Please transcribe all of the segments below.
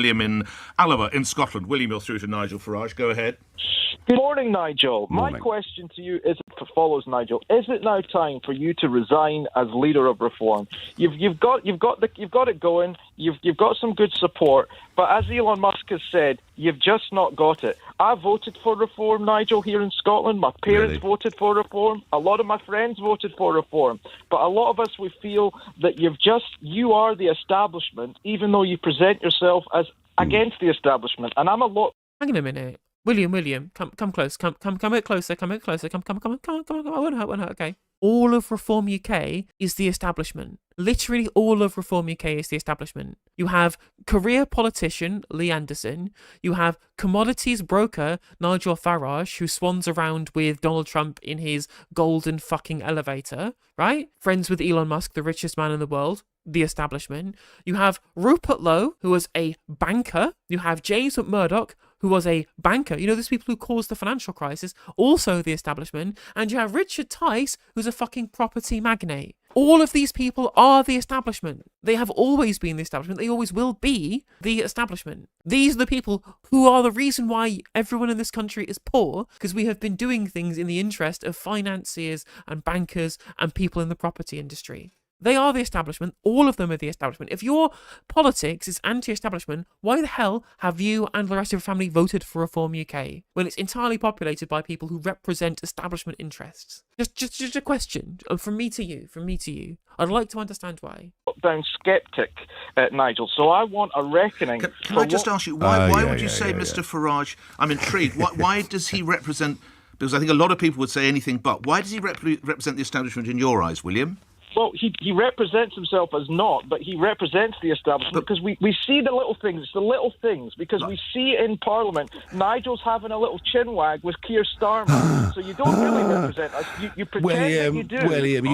William in Alloa in Scotland. William, you're through to Nigel Farage. Go ahead. Good morning, Nigel. Morning. My question to you is follows, Nigel. Is it now time for you to resign as leader of reform? You've got it going. You've got some good support, but as Elon Musk has said, you've just not got it. I voted for reform, Nigel, here in Scotland. My parents voted for reform. A lot of my friends voted for reform. But a lot of us, we feel that you are the establishment, even though you present yourself as against the establishment. And I'm a lot. Hang on a minute. William, come close. Come a bit closer. Come. I won't hurt. Okay. All of Reform UK is the establishment. Literally all of Reform UK is the establishment. You have career politician Lee Anderson. You have commodities broker Nigel Farage, who swans around with Donald Trump in his golden fucking elevator, right? Friends with Elon Musk, the richest man in the world. The establishment. You have Rupert Lowe, who was a banker. You have James Murdoch, who was a banker. You know, those people who caused the financial crisis, also the establishment. And you have Richard Tice, who's a fucking property magnate. All of these people are the establishment. They have always been the establishment. They always will be the establishment. These are the people who are the reason why everyone in this country is poor, because we have been doing things in the interest of financiers and bankers and people in the property industry. They are the establishment. All of them are the establishment. If your politics is anti-establishment, why the hell have you and the rest of your family voted for Reform UK when it's entirely populated by people who represent establishment interests? Just a question from me to you. I'd like to understand why. Lockdown skeptic, Nigel. So I want a reckoning. Can I just ask you, why would you say Mr. Farage? I'm intrigued. Why does he represent? Because I think a lot of people would say anything but. Why does he represent the establishment in your eyes, William? Well, he represents himself as not, but he represents the establishment because we see the little things. It's the little things because we see in Parliament Nigel's having a little chin wag with Keir Starmer. So you don't really represent us. You pretend that you do. William,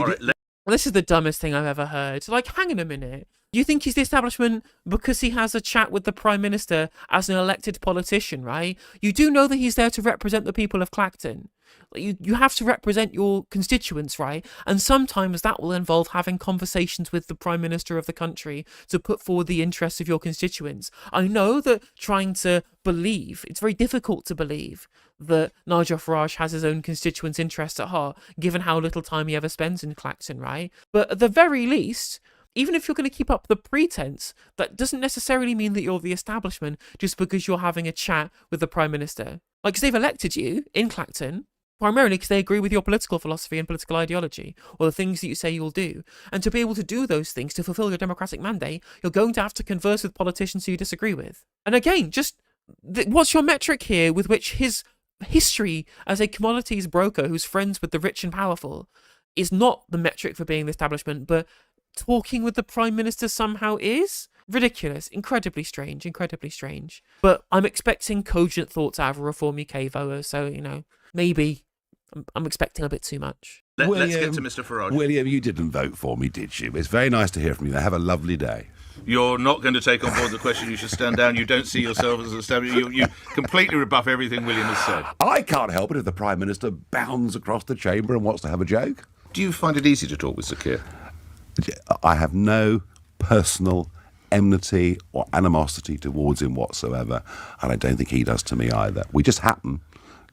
This is the dumbest thing I've ever heard. Like, hang on a minute. You think he's the establishment because he has a chat with the Prime Minister as an elected politician, right? You do know that he's there to represent the people of Clacton. You have to represent your constituents, right? And sometimes that will involve having conversations with the Prime Minister of the country to put forward the interests of your constituents. I know that trying to believe, it's very difficult to believe that Nigel Farage has his own constituents' interests at heart, given how little time he ever spends in Clacton, right? But at the very least, even if you're going to keep up the pretense, that doesn't necessarily mean that you're the establishment just because you're having a chat with the Prime Minister. Like, because they've elected you in Clacton, primarily because they agree with your political philosophy and political ideology, or the things that you say you'll do. And to be able to do those things, to fulfill your democratic mandate, you're going to have to converse with politicians who you disagree with. And again, what's your metric here with which his history as a commodities broker who's friends with the rich and powerful is not the metric for being the establishment, but talking with the Prime Minister somehow is? Ridiculous, incredibly strange. But I'm expecting cogent thoughts out of a Reform UK voter, so, maybe I'm expecting a bit too much. Let's get to Mr. Farage. William, you didn't vote for me, did you? It's very nice to hear from you. Have a lovely day. You're not going to take on board the question, you should stand down. You don't see yourself as established. You completely rebuff everything William has said. I can't help it if the Prime Minister bounds across the chamber and wants to have a joke. Do you find it easy to talk with Sir Keir? I have no personal enmity or animosity towards him whatsoever, and I don't think he does to me either. We just happen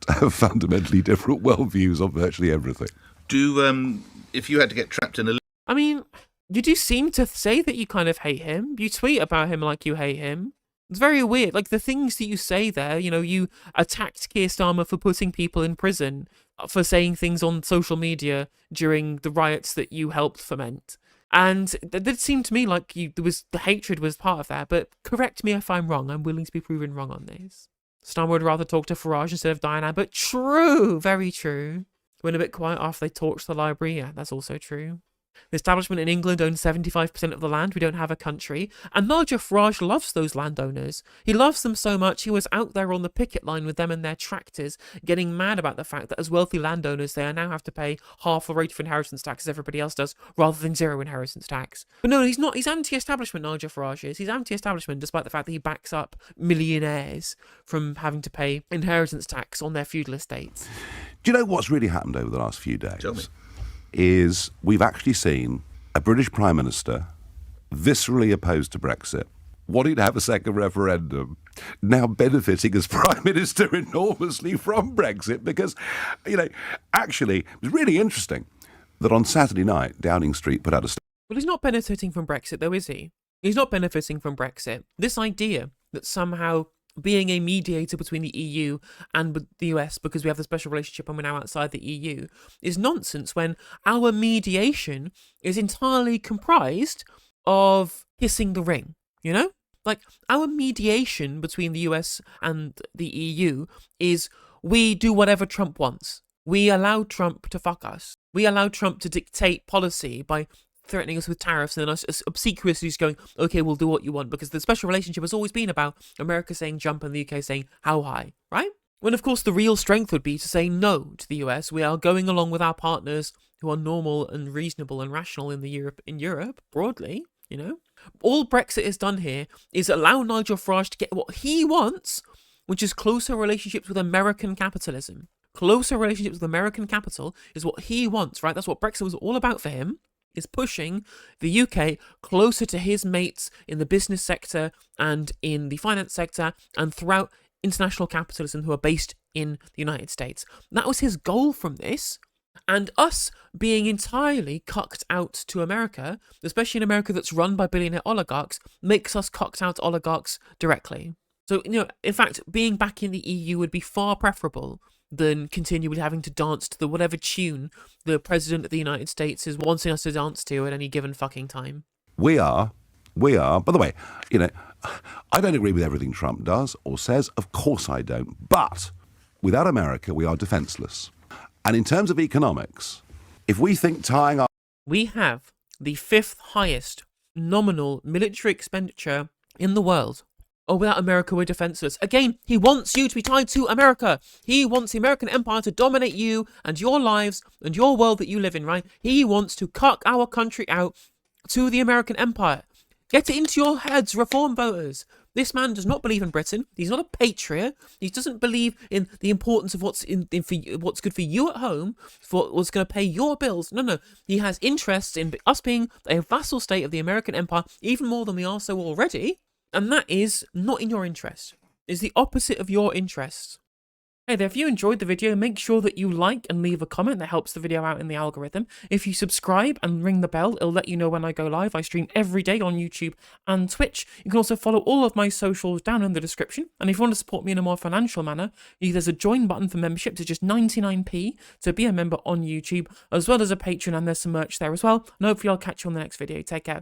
to have fundamentally different worldviews on virtually everything. If you had to get trapped in a... I mean, you do seem to say that you kind of hate him. You tweet about him like you hate him. It's very weird. Like, the things that you say there, you attacked Keir Starmer for putting people in prison, for saying things on social media during the riots that you helped foment. And it did seem to me like the hatred was part of that. But correct me if I'm wrong. I'm willing to be proven wrong on this. Starmer would rather talk to Farage instead of Diana, but true, very true. Went a bit quiet after they torched the library. Yeah, that's also true. The establishment in England owns 75% of the land. We don't have a country. And Nigel Farage loves those landowners. He loves them so much he was out there on the picket line with them and their tractors, getting mad about the fact that as wealthy landowners they now have to pay half the rate of inheritance tax as everybody else does, rather than zero inheritance tax. But no, he's not. He's anti-establishment, Nigel Farage is. He's anti-establishment despite the fact that he backs up millionaires from having to pay inheritance tax on their feudal estates. Do you know what's really happened over the last few days? Tell me. We've actually seen a British Prime Minister viscerally opposed to Brexit, wanting to have a second referendum, now benefiting as Prime Minister enormously from Brexit because, actually, it was really interesting that on Saturday night, Downing Street put out a statement. Well, he's not benefiting from Brexit, though, is he? He's not benefiting from Brexit. This idea that somehow being a mediator between the EU and the US, because we have the special relationship and we're now outside the EU, is nonsense when our mediation is entirely comprised of kissing the ring, Like, our mediation between the US and the EU is we do whatever Trump wants. We allow Trump to fuck us. We allow Trump to dictate policy by threatening us with tariffs and then us obsequiously just going, okay, we'll do what you want, because the special relationship has always been about America saying jump and the UK saying how high, right? When, of course, the real strength would be to say no to the US. We are going along with our partners who are normal and reasonable and rational in Europe, broadly, All Brexit has done here is allow Nigel Farage to get what he wants, which is closer relationships with American capitalism. Closer relationships with American capital is what he wants, right? That's what Brexit was all about for him, is pushing the UK closer to his mates in the business sector and in the finance sector and throughout international capitalism who are based in the United States. That was his goal from this. And us being entirely cucked out to America, especially in America that's run by billionaire oligarchs, makes us cucked out oligarchs directly. So, in fact, being back in the EU would be far preferable than continually having to dance to the whatever tune the President of the United States is wanting us to dance to at any given fucking time. We are, by the way, I don't agree with everything Trump does or says. Of course I don't. But without America, we are defenseless. And in terms of economics, if we think tying our... We have the 5th highest nominal military expenditure in the world. Oh, without America, we're defenseless. Again, he wants you to be tied to America. He wants the American empire to dominate you and your lives and your world that you live in, right? He wants to cuck our country out to the American empire. Get it into your heads, reform voters. This man does not believe in Britain. He's not a patriot. He doesn't believe in the importance of what's what's good for you at home, for what's going to pay your bills. No. He has interests in us being a vassal state of the American empire, even more than we are so already. And that is not in your interest. It's the opposite of your interest. Hey there, if you enjoyed the video, make sure that you like and leave a comment. That helps the video out in the algorithm. If you subscribe and ring the bell, it'll let you know when I go live. I stream every day on YouTube and Twitch. You can also follow all of my socials down in the description. And if you want to support me in a more financial manner, there's a join button for memberships. It's just 99p to be a member on YouTube, as well as a Patreon, and there's some merch there as well. And hopefully I'll catch you on the next video. Take care.